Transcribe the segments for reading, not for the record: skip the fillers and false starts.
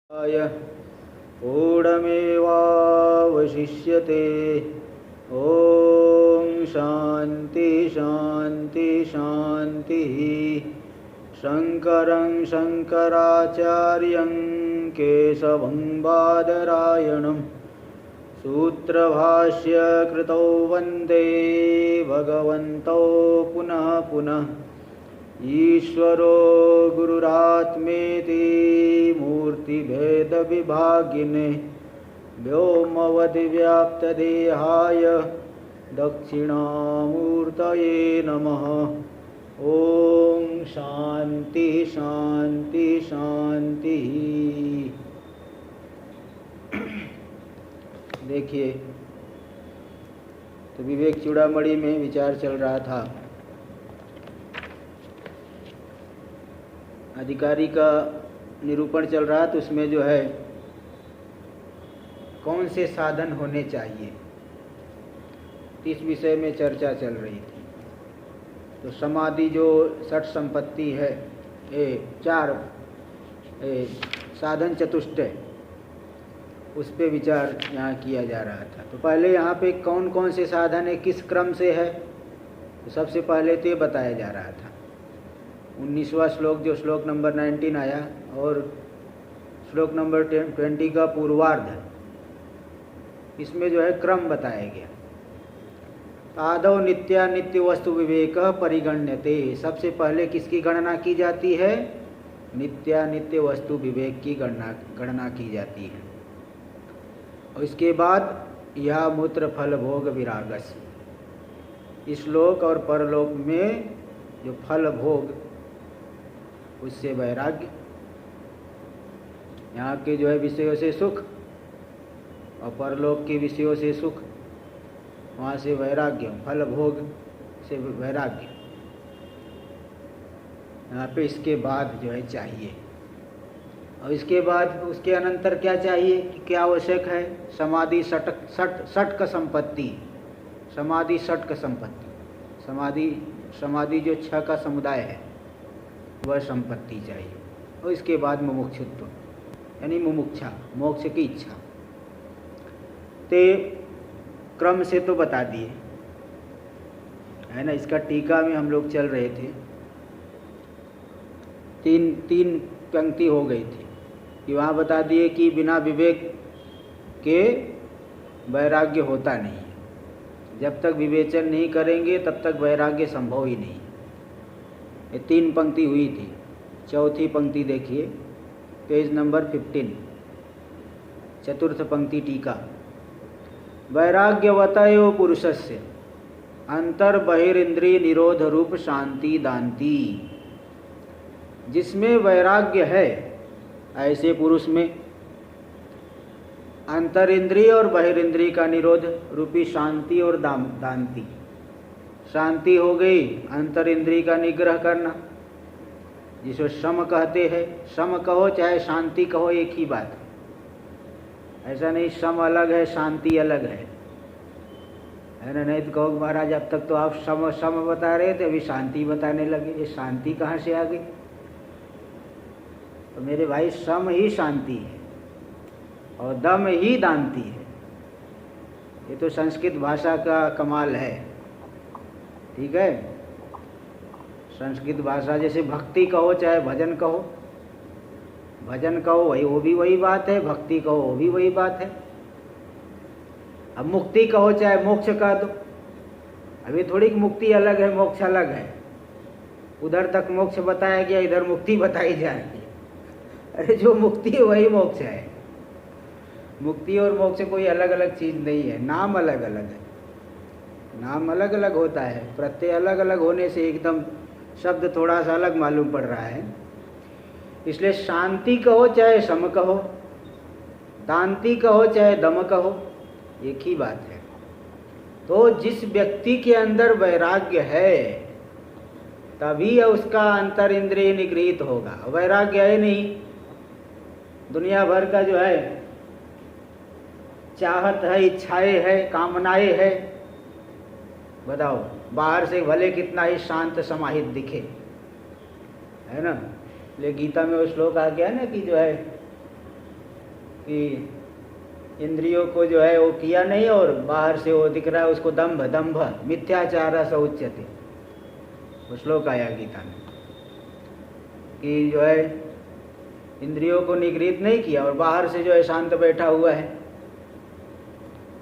पूर्णमेवावशिष्यते। ॐ शान्ति शान्ति शान्तिः। शङ्करं शङ्कराचार्यं केशवं बादरायणं सूत्रभाष्यकृतौ वन्दे भगवन्तौ पुनः पुनः। ईश्वरो गुरुरात्मेति मूर्तिभेदविभागिने व्योमवद्व्याप्तदेहाय दक्षिणामूर्तये नमः। ओम शांति शांति शांति। देखिए, तो विवेक चूड़ामणि में विचार चल रहा था। अधिकारी का निरूपण चल रहा, तो उसमें जो है कौन से साधन होने चाहिए, इस विषय में चर्चा चल रही थी। तो समाधि जो षट संपत्ति है, चार साधन चतुष्टय, उस पे विचार यहाँ किया जा रहा था। तो पहले यहाँ पे कौन कौन से साधन है, किस क्रम से है, तो सबसे पहले तो ये बताया जा रहा था। 19वां श्लोक, जो श्लोक नंबर 19 आया, और श्लोक नंबर 20 का पूर्वार्ध, इसमें जो है क्रम बताया गया। आदौ नित्यानित्य वस्तु विवेक परिगण्यते। सबसे पहले किसकी गणना की जाती है? नित्यानित्य वस्तु विवेक की गणना की जाती है। और इसके बाद यह मूत्र फल भोग विरागस, इस लोक और परलोक में जो फल भोग, उससे वैराग्य, यहाँ के जो है विषयों से सुख, और परलोक के विषयों से सुख, वहाँ से वैराग्य, फल भोग से वैराग्य। यहाँ पे इसके बाद जो है चाहिए, और इसके बाद उसके अनंतर क्या चाहिए, क्या आवश्यक है? समाधि षट्क संपत्ति, समाधि षट्क संपत्ति, समाधि जो 6 का समुदाय है, वह संपत्ति चाहिए। और इसके बाद मुमुक्षुत्व, यानी मुमुक्षा, मोक्ष की इच्छा। ते क्रम से तो बता दिए है ना। इसका टीका में हम लोग चल रहे थे, तीन पंक्ति हो गई थी कि वहाँ बता दिए कि बिना विवेक के वैराग्य होता नहीं है। जब तक विवेचन नहीं करेंगे तब तक वैराग्य संभव ही नहीं। ये 3 पंक्ति हुई थी। चौथी पंक्ति देखिए, पेज नंबर 15, चतुर्थ पंक्ति टीका। वैराग्यवतयो पुरुषस्य अंतर बहिरिंद्रिय निरोध रूप शांति दांति। जिसमें वैराग्य है, ऐसे पुरुष में अंतर इंद्रिय और बहिरिंद्रिय का निरोध रूपी शांति और दांति। शांति हो गई अंतर इंद्रिय का निग्रह करना, जिसको शम कहते हैं। शम कहो चाहे शांति कहो, एक ही बात है। ऐसा नहीं शम अलग है शांति अलग है ना। नहीं तो कहो महाराज, अब तक तो आप शम बता रहे थे, अभी शांति बताने लगे, ये शांति कहाँ से आ गई? तो मेरे भाई, शम ही शांति है और दम ही दांति है। ये तो संस्कृत भाषा का कमाल है, ठीक है। संस्कृत भाषा, जैसे भक्ति कहो चाहे भजन कहो, भजन कहो वो भी वही बात है, भक्ति कहो वो भी वही बात है। अब मुक्ति कहो चाहे मोक्ष कह दो, अभी थोड़ी मुक्ति अलग है मोक्ष अलग है। उधर तक मोक्ष बताया गया, इधर मुक्ति बताई जाएगी। अरे जो मुक्ति है वही मोक्ष है। मुक्ति और मोक्ष कोई अलग अलग चीज नहीं है, नाम अलग अलग है। नाम अलग अलग होता है, प्रत्यय अलग अलग होने से एकदम शब्द थोड़ा सा अलग मालूम पड़ रहा है। इसलिए शांति कहो चाहे सम कहो, दांति कहो चाहे दम कहो, एक ही बात है। तो जिस व्यक्ति के अंदर वैराग्य है तभी उसका अंतर इंद्रिय निगृहित होगा। वैराग्य है नहीं, दुनिया भर का जो है चाहत है, इच्छाएं है, कामनाएं है, बताओ बाहर से भले कितना ही शांत समाहित दिखे, है ना। ले गीता में वो श्लोक आ गया ना कि जो है कि इंद्रियों को जो है वो किया नहीं और बाहर से वो दिख रहा है, उसको दंभ दंभ मिथ्याचार स उच्यते, वो श्लोक आया गीता में कि जो है इंद्रियों को निगृहित नहीं किया और बाहर से जो है शांत बैठा हुआ है,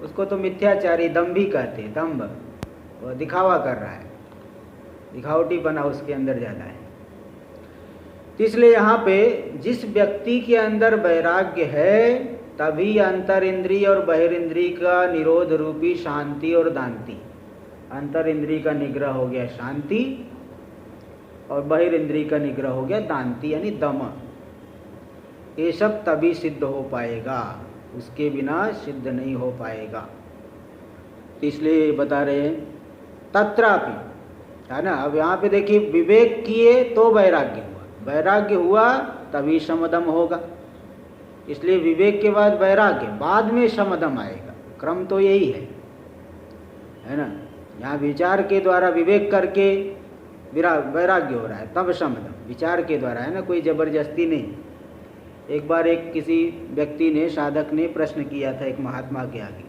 उसको तो मिथ्याचारी दंभी कहते हैं। दंभ, वो दिखावा कर रहा है, दिखावटीपना उसके अंदर ज़्यादा है। तो इसलिए यहाँ पे जिस व्यक्ति के अंदर वैराग्य है तभी अंतर इंद्रिय और बहिर्इंद्रिय का निरोध रूपी शांति और दांति, अंतर इंद्रिय का निग्रह हो गया शांति और बहिर्इंद्रिय का निग्रह हो गया दांति यानी दम, ये सब तभी सिद्ध हो पाएगा, उसके बिना सिद्ध नहीं हो पाएगा। इसलिए बता रहे हैं तत्रापि, है ना। अब यहाँ पे देखिए विवेक किए तो वैराग्य हुआ, वैराग्य हुआ तभी शमदम होगा, इसलिए विवेक के बाद वैराग्य, बाद में शमदम आएगा, क्रम तो यही है ना। यहाँ विचार के द्वारा विवेक करके वैराग्य हो रहा है, तब शमदम विचार के द्वारा, है ना, कोई जबरदस्ती नहीं। एक बार एक किसी व्यक्ति ने, साधक ने प्रश्न किया था एक महात्मा के आगे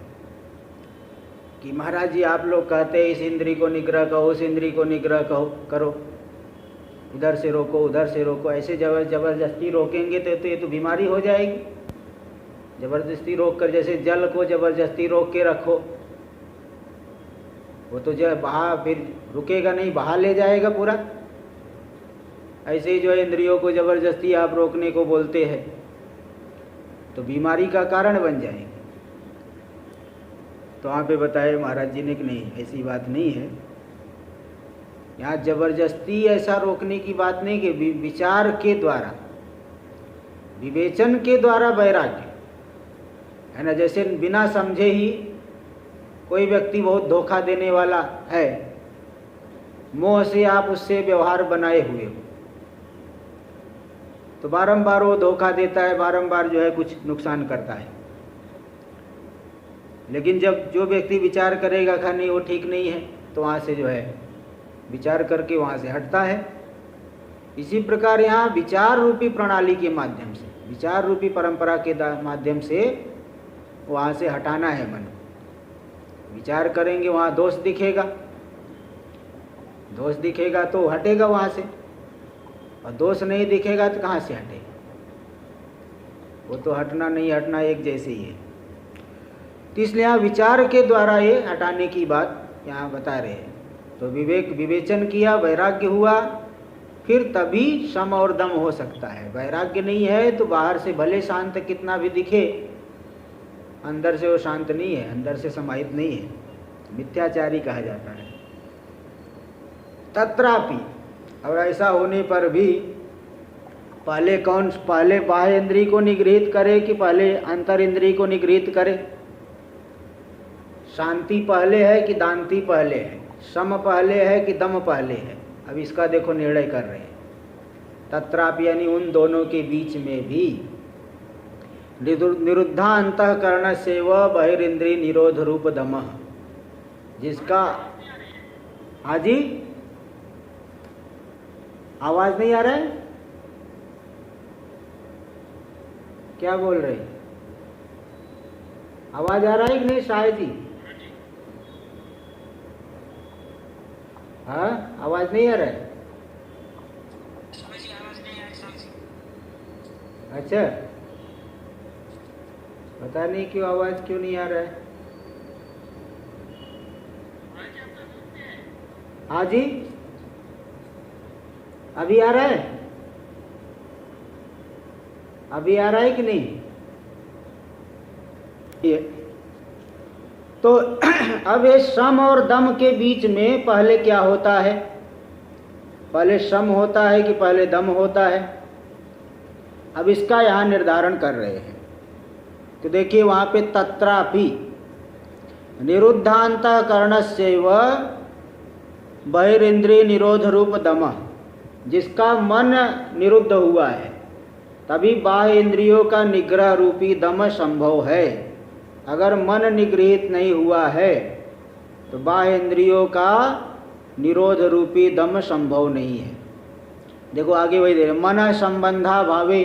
कि महाराज जी आप लोग कहते हैं इस इंद्रिय को निग्रह करो, उस इंद्रिय को निग्रह करो, इधर से रोको उधर से रोको, ऐसे जबरदस्ती रोकेंगे तो ये तो बीमारी हो जाएगी। जबरदस्ती रोक कर, जैसे जल को जबरदस्ती रोक के रखो, वो तो जो बहा फिर रुकेगा नहीं, बहा ले जाएगा पूरा। ऐसे ही जो है इंद्रियों को जबरदस्ती आप रोकने को बोलते हैं तो बीमारी का कारण बन जाएंगे। तो वहाँ पे बताए महाराज जी ने कि नहीं, ऐसी बात नहीं है। यहाँ जबरदस्ती ऐसा रोकने की बात नहीं कि विचार के द्वारा, विवेचन के द्वारा वैराग्य, है ना। जैसे बिना समझे ही कोई व्यक्ति बहुत धोखा देने वाला है, मोह से आप उससे व्यवहार बनाए हुए हो, तो बारंबार वो धोखा देता है, बारंबार जो है कुछ नुकसान करता है। लेकिन जब जो व्यक्ति विचार करेगा कि नहीं वो ठीक नहीं है, तो वहाँ से जो है विचार करके वहाँ से हटता है। इसी प्रकार यहाँ विचार रूपी प्रणाली के माध्यम से, विचार रूपी परंपरा के माध्यम से वहाँ से हटाना है मन। विचार करेंगे वहाँ दोष दिखेगा, दोष दिखेगा तो हटेगा वहाँ से, और दोष नहीं दिखेगा तो कहाँ से हटेगा। वो तो हटना नहीं हटना एक जैसे ही है। तो इसलिए यहाँ विचार के द्वारा ये हटाने की बात यहाँ बता रहे हैं। तो विवेक, विवेचन किया, वैराग्य हुआ, फिर तभी शम और दम हो सकता है। वैराग्य नहीं है तो बाहर से भले शांत कितना भी दिखे, अंदर से वो शांत नहीं है, अंदर से समाहित नहीं है, मिथ्याचारी कहा जाता है। तत्रापि, और ऐसा होने पर भी पहले बाह्य इंद्रिय को निगृहित करे कि पहले अंतर इंद्रिय को निगृहित करे? शांति पहले है कि दांति पहले है? सम पहले है कि दम पहले है? अब इसका देखो निर्णय कर रहे हैं। तत्रापि यानी उन दोनों के बीच में भी निरुद्धा अंतःकरण से व बहिरिंद्रिय निरोध रूप दम, जिसका, हाँ जी आवाज नहीं आ रहा है, क्या बोल रहे? आवाज आ रहा है कि नहीं शायद जी? हाँ, आवाज नहीं आ रहा है? अच्छा, पता नहीं क्यों आवाज क्यों नहीं आ रहा है। हाँ जी, अभी आ रहा है? अभी आ रहा है कि नहीं? ये तो अब ये श्रम और दम के बीच में पहले क्या होता है? पहले श्रम होता है कि पहले दम होता है? अब इसका यहाँ निर्धारण कर रहे हैं। तो देखिए वहाँ पे तत्रापि निरुद्धांतःकरणस्यैव बहिरिंद्रिय निरोध रूप दम, जिसका मन निरुद्ध हुआ है तभी बाह्य इंद्रियों का निग्रह रूपी दम संभव है। अगर मन निगृहित नहीं हुआ है तो बाह्य इंद्रियों का निरोध रूपी दम संभव नहीं है। देखो आगे वही दे रहे, मन संबंधा भावे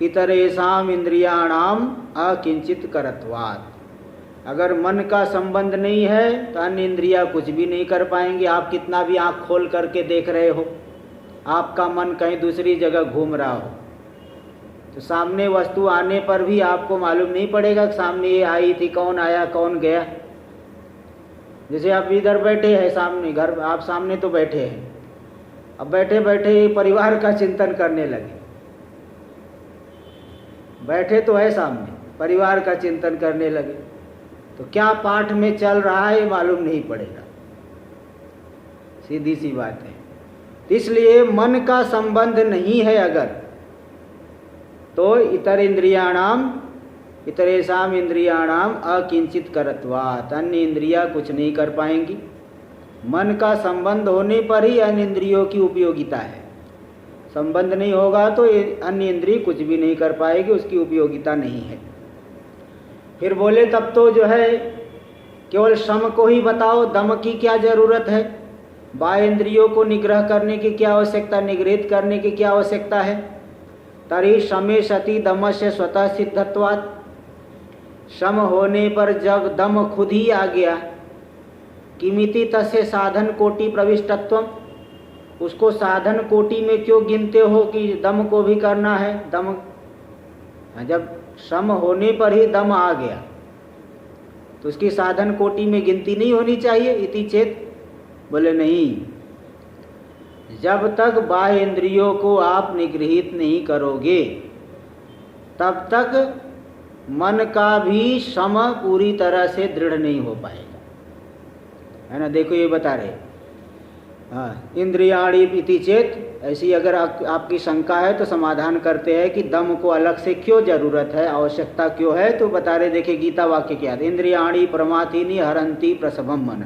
इतरेषाम इंद्रियाणाम अकिंचित करत्वात्। अगर मन का संबंध नहीं है तो अन्य इंद्रियां कुछ भी नहीं कर पाएंगे। आप कितना भी आंख खोल करके देख रहे हो, आपका मन कहीं दूसरी जगह घूम रहा हो, तो सामने वस्तु आने पर भी आपको मालूम नहीं पड़ेगा कि सामने ये आई थी, कौन आया कौन गया। जैसे आप इधर बैठे हैं सामने, घर आप सामने तो बैठे हैं, अब बैठे बैठे परिवार का चिंतन करने लगे, बैठे तो है सामने, परिवार का चिंतन करने लगे, तो क्या पाठ में चल रहा है मालूम नहीं पड़ेगा। सीधी सी बात है। इसलिए मन का संबंध नहीं है अगर, तो इतरेषाम इंद्रियाणाम अकिंचित करत्वात्, अन्य इंद्रियां कुछ नहीं कर पाएंगी। मन का संबंध होने पर ही अन्य इंद्रियों की उपयोगिता है। संबंध नहीं होगा तो अन्य इंद्रिय कुछ भी नहीं कर पाएगी, उसकी उपयोगिता नहीं है। फिर बोले तब तो जो है केवल श्रम को ही बताओ, दम की क्या जरूरत है? बाह्य इंद्रियों को निग्रह करने की क्या आवश्यकता, निगृहित करने की क्या आवश्यकता है? तरी श्रमे सति दमस्य स्वतः सिद्धत्वात्। श्रम होने पर जब दम खुद ही आ गया, किमिति तस्य साधन कोटि प्रविष्टत्वम, उसको साधन कोटि में क्यों गिनते हो कि दम को भी करना है? दम जब श्रम होने पर ही दम आ गया तो उसकी साधन कोटि में गिनती नहीं होनी चाहिए? इति चेत, बोले नहीं, जब तक बाह्य इंद्रियों को आप निगृहित नहीं करोगे तब तक मन का भी श्रम पूरी तरह से दृढ़ नहीं हो पाएगा, है ना। देखो ये बता रहे, हाँ, इंद्रियाणि इति चेत, ऐसी अगर आपकी शंका है तो समाधान करते हैं कि दम को अलग से क्यों जरूरत है, आवश्यकता क्यों है, तो बता रहे, देखिए गीता वाक्य क्या है, इंद्रियाणि प्रमाथिनी हरंती प्रसभम मन।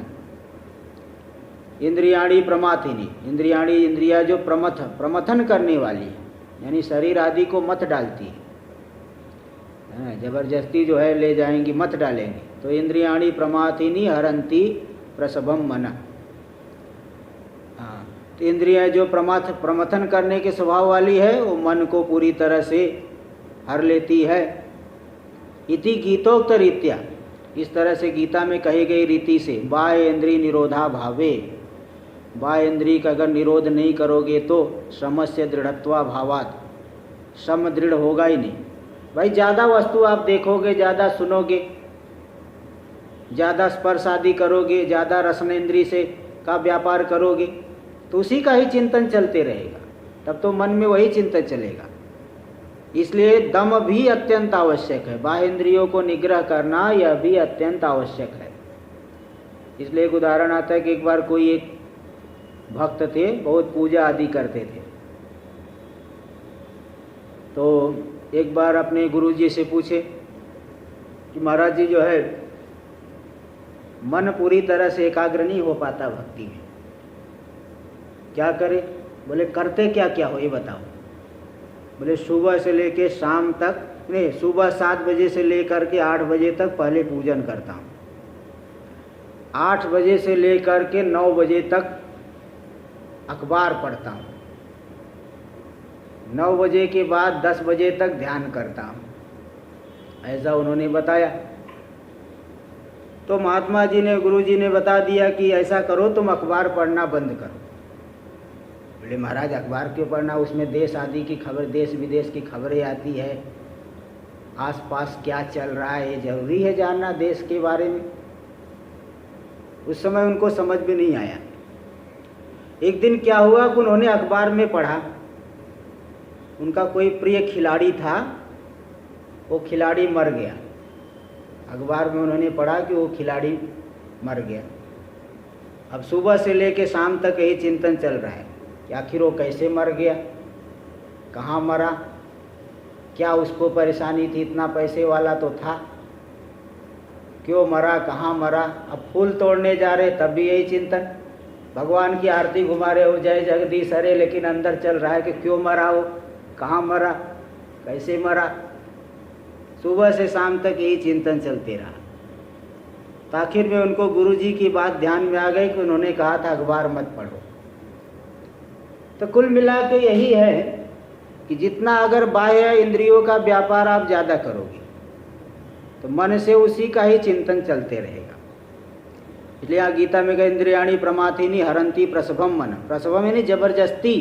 इंद्रियाणि प्रमाथिनी, इंद्रियाणि इंद्रिया जो प्रमथन करने वाली है, यानी शरीर आदि को मत डालती है, जबरदस्ती जो है ले जाएंगी, मत डालेंगे। तो इंद्रियाणि प्रमाथिनी हरंती प्रसभम मन। हाँ, तो इंद्रिया जो प्रमथन करने के स्वभाव वाली है वो मन को पूरी तरह से हर लेती है। इति गीतोक्त रीत्या, इस तरह से गीता में कही गई रीति से, बाह्य इंद्रिय निरोधा भावे, बाह्य इंद्रिय का अगर निरोध नहीं करोगे तो श्रमस्य दृढ़त्वा भावात्, श्रम दृढ़ होगा ही नहीं। भाई ज़्यादा वस्तु आप देखोगे, ज़्यादा सुनोगे, ज़्यादा स्पर्श आदि करोगे, ज़्यादा रसनेन्द्रिय से का व्यापार करोगे तो उसी का ही चिंतन चलते रहेगा, तब तो मन में वही चिंतन चलेगा। इसलिए दम भी अत्यंत आवश्यक है, बाह्य इंद्रियों को निग्रह करना यह भी अत्यंत आवश्यक है। इसलिए एक उदाहरण आता है कि एक बार कोई एक भक्त थे, बहुत पूजा आदि करते थे, तो एक बार अपने गुरुजी से पूछे कि महाराज जी जो है मन पूरी तरह से एकाग्र नहीं हो पाता भक्ति में, क्या करे? बोले करते क्या क्या हो ये बताओ। बोले सुबह से लेके शाम तक, नहीं, सुबह 7 बजे से लेकर के 8 बजे तक पहले पूजन करता हूँ, 8 बजे से लेकर के 9 बजे तक अखबार पढ़ता हूँ, 9 बजे के बाद 10 बजे तक ध्यान करता हूँ, ऐसा उन्होंने बताया। तो महात्मा जी ने, गुरु जी ने बता दिया कि ऐसा करो, तुम अखबार पढ़ना बंद करो। बोले महाराज अखबार क्यों पढ़ना, उसमें देश आदि की खबर, देश विदेश की खबरें आती है, आसपास क्या चल रहा है ये जरूरी है जानना देश के बारे में। उस समय उनको समझ में नहीं आया। एक दिन क्या हुआ कि उन्होंने अखबार में पढ़ा, उनका कोई प्रिय खिलाड़ी था, वो खिलाड़ी मर गया। अखबार में उन्होंने पढ़ा कि वो खिलाड़ी मर गया। अब सुबह से लेके शाम तक यही चिंतन चल रहा है कि आखिर वो कैसे मर गया, कहाँ मरा, क्या उसको परेशानी थी, इतना पैसे वाला तो था, क्यों मरा, कहाँ मरा। अब फूल तोड़ने जा रहे तब भी यही चिंतन, भगवान की आरती घुमा रहे हो, जय जगदीश हरे, लेकिन अंदर चल रहा है कि क्यों मरा हो, कहाँ मरा, कैसे मरा। सुबह से शाम तक यही चिंतन चलते रहा। तो आखिर में उनको गुरुजी की बात ध्यान में आ गई कि उन्होंने कहा था अखबार मत पढ़ो। तो कुल मिला के यही है कि जितना अगर बाह्य इंद्रियों का व्यापार आप ज़्यादा करोगे तो मन से उसी का ही चिंतन चलते रहेगा। इसलिए यहाँ गीता में कहा इंद्रियाणी प्रमाथिनी हरंती प्रसभम मन। प्रसभम यानी जबरदस्ती,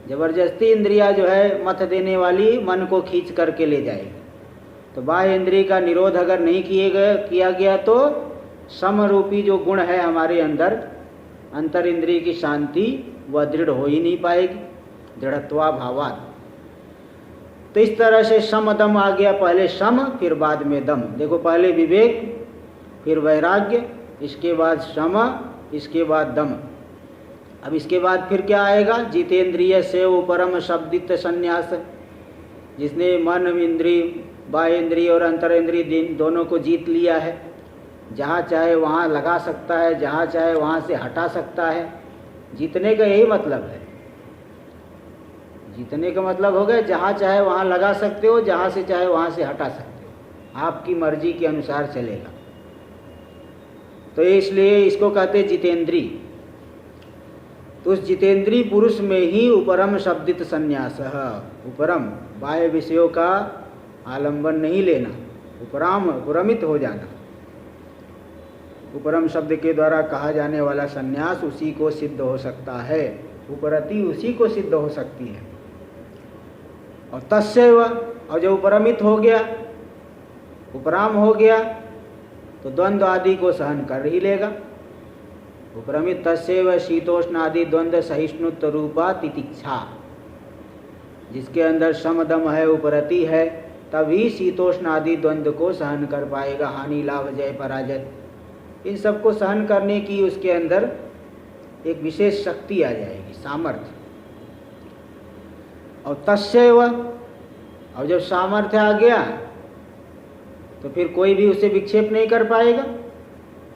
जबरदस्ती इंद्रिया जो है मत देने वाली मन को खींच करके ले जाएगी। तो बाह्य इंद्रिय का निरोध अगर नहीं किया गया तो समरूपी जो गुण है हमारे अंदर, अंतर इंद्रिय की शांति, वह दृढ़ हो ही नहीं पाएगी, दृढ़त्वा भावात। तो इस तरह से सम दम आ गया, पहले सम फिर बाद में दम। देखो पहले विवेक, फिर वैराग्य, इसके बाद सम, इसके बाद दम। अब इसके बाद फिर क्या आएगा? जितेंद्रिय से परम शब्दित संन्यास। जिसने मन इंद्रिय, बाह्य इंद्रिय और अंतरेंद्रिय दोनों को जीत लिया है, जहाँ चाहे वहाँ लगा सकता है, जहाँ चाहे वहाँ से हटा सकता है। जीतने का यही मतलब है। जीतने का मतलब हो गया जहाँ चाहे वहाँ लगा सकते हो, जहाँ से चाहे वहाँ से हटा सकते हो, आपकी मर्जी के अनुसार चलेगा। तो इसलिए इसको कहते हैं जितेंद्रीय। तो उस जितेंद्रीय पुरुष में ही उपरम शब्दित संन्यास, उपरम बाह्य विषयों का आलंबन नहीं लेना, उपरमित हो जाना। उपरम शब्द के द्वारा कहा जाने वाला संन्यास उसी को सिद्ध हो सकता है, उपरति उसी को सिद्ध हो सकती है। और तस्यैव, और जब उपरमित हो गया, उपराम हो गया, तो द्वंद्व आदि को सहन कर ही लेगा। उपरमित तस्यैव शीतोष्ण आदि द्वंद्व सहिष्णुत्व रूपा तितिक्षा। जिसके अंदर समदम है, उपरति है, तभी शीतोष्ण आदि द्वंद्व को सहन कर पाएगा। हानि लाभ जय पराजय, इन सबको सहन करने की उसके अंदर एक विशेष शक्ति आ जाएगी, सामर्थ्य। और तस्यैव, और जब सामर्थ्य आ गया तो फिर कोई भी उसे विक्षेप नहीं कर पाएगा,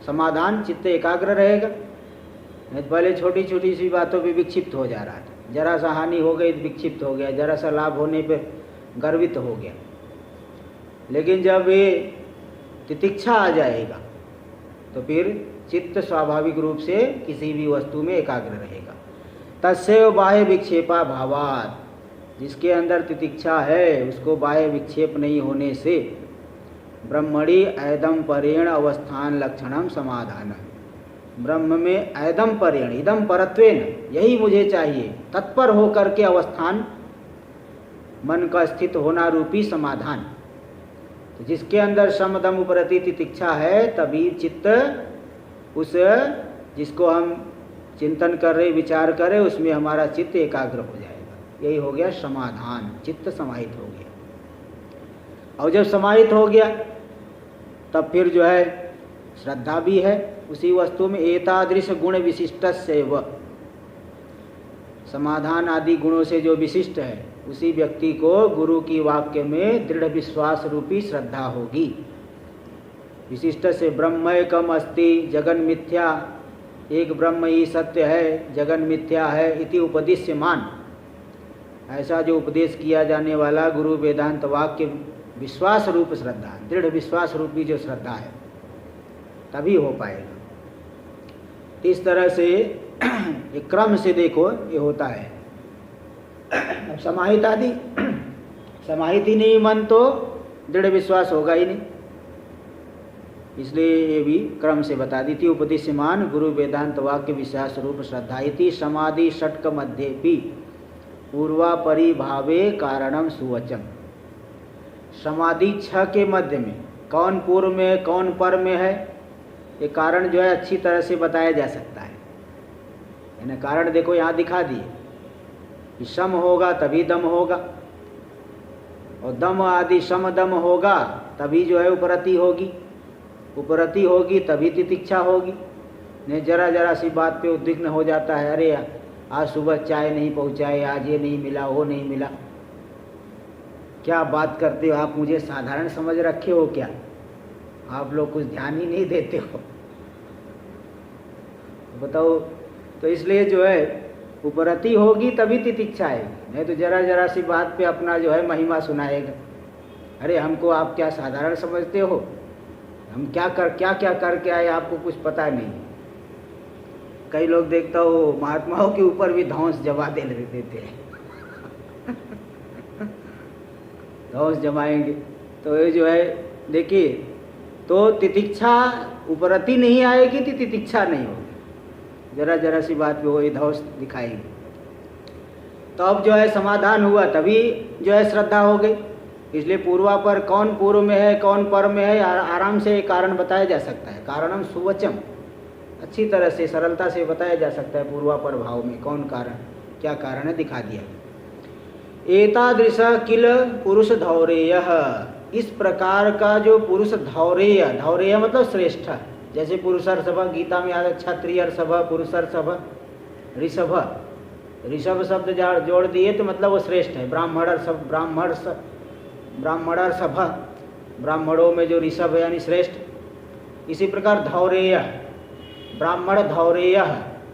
समाधान, चित्त एकाग्र रहेगा। नहीं तो पहले छोटी छोटी सी बातों पे विक्षिप्त हो जा रहा था, जरा सा हानि हो गई तो विक्षिप्त हो गया, जरा सा लाभ होने पे गर्वित हो गया। लेकिन जब ये तितिक्षा आ जाएगा तो फिर चित्त स्वाभाविक रूप से किसी भी वस्तु में एकाग्र रहेगा। तस्यैव बाह्य विक्षेपा भावात्, जिसके अंदर तितिक्षा है उसको बाह्य विक्षेप नहीं होने से ब्रह्मणि ऐदम परेण अवस्थान लक्षणम समाधान। ब्रह्म में ऐदम परेण, इदम परत्वेन, यही मुझे चाहिए, तत्पर होकर के अवस्थान, मन का स्थित होना रूपी समाधान। तो जिसके अंदर समदम उपरति तितिक्षा है, तभी चित्त उस जिसको हम चिंतन कर रहे, विचार कर रहे, उसमें हमारा चित्त एकाग्र हो जाएगा। यही हो गया समाधान, चित्त समाहित हो गया। और जब समाहित हो गया तब फिर जो है श्रद्धा भी है उसी वस्तु में। एतादृश गुण विशिष्टस्यैव, समाधान आदि गुणों से जो विशिष्ट है उसी व्यक्ति को गुरु की वाक्य में दृढ़ विश्वास रूपी श्रद्धा होगी। विशिष्ट से ब्रह्मैकम अस्ति जगन मिथ्या, एक ब्रह्म ही सत्य है, जगन मिथ्या है, इति उपदिश्यमान, ऐसा जो उपदेश किया जाने वाला गुरु वेदांत वाक्य विश्वास रूप श्रद्धा, दृढ़ विश्वास रूपी जो श्रद्धा है, तभी हो पाएगा। इस तरह से एक क्रम से देखो ये होता है। अब समाहित आदि, समाहित ही नहीं मन तो दृढ़ विश्वास होगा ही नहीं, इसलिए ये भी क्रम से बता दी थी। उपदिश्यमान गुरु वेदांत वाक्य विश्वास रूप श्रद्धा इति समाधि षट्क मध्येपि पूर्वा परिभावे कारणम सुवचम। समाधि 6 के मध्य में कौन पूर्व में कौन पर में है, ये कारण जो है अच्छी तरह से बताया जा सकता है। यानी कारण देखो यहाँ दिखा दिए कि सम होगा तभी दम होगा, और दम आदि सम दम होगा तभी जो है उपरति होगी, उपरति होगी तभी तितिक्षा होगी। नहीं जरा जरा सी बात पे उद्विग्न हो जाता है, अरे आज सुबह चाय नहीं पहुँचाए, आज ये नहीं मिला, वो नहीं मिला। क्या बात करते हो आप, मुझे साधारण समझ रखे हो क्या? आप लोग कुछ ध्यान ही नहीं देते हो, बताओ। तो इसलिए जो है उपरति होगी तभी तितिक्षा आएगी, नहीं तो जरा जरा सी बात पे अपना जो है महिमा सुनाएगा। अरे हमको आप क्या साधारण समझते हो, हम क्या करके आए आपको कुछ पता नहीं। कई लोग देखता हो महात्माओं के ऊपर भी धौंस जवा दे देते हैं। धौंस जमाएंगे। तो ये जो है देखिए, तो तितिक्षा उपरति नहीं आएगी तो तितिक्षा नहीं होगी। जरा जरा सी बात पे वही धौंस दिखाएंगे। तो अब जो है समाधान हुआ, तभी जो है श्रद्धा हो गई। इसलिए पूर्वापर कौन पूर्व में है कौन पर में है, आराम से कारण बताया जा सकता है। कारणम सुवचम, अच्छी तरह से सरलता से बताया जा सकता है पूर्वापर भाव में कौन कारण क्या कारण है, दिखा दिया। एतादृश किल पुरुष धौरेय, इस प्रकार का जो पुरुष धौरेय, धौरेय मतलब श्रेष्ठ, जैसे पुरुषर्षभ गीता में आता क्षत्रियर्षभ पुरुषर्षभ ऋषभ, ऋषभ शब्द जोड़ दिए तो मतलब वो श्रेष्ठ है। ब्राह्मणर्षभ ब्राह्मणर्षभ, ब्राह्मणों में जो ऋषभ है यानी श्रेष्ठ। इसी प्रकार धौरेय, ब्राह्मण धौरेय,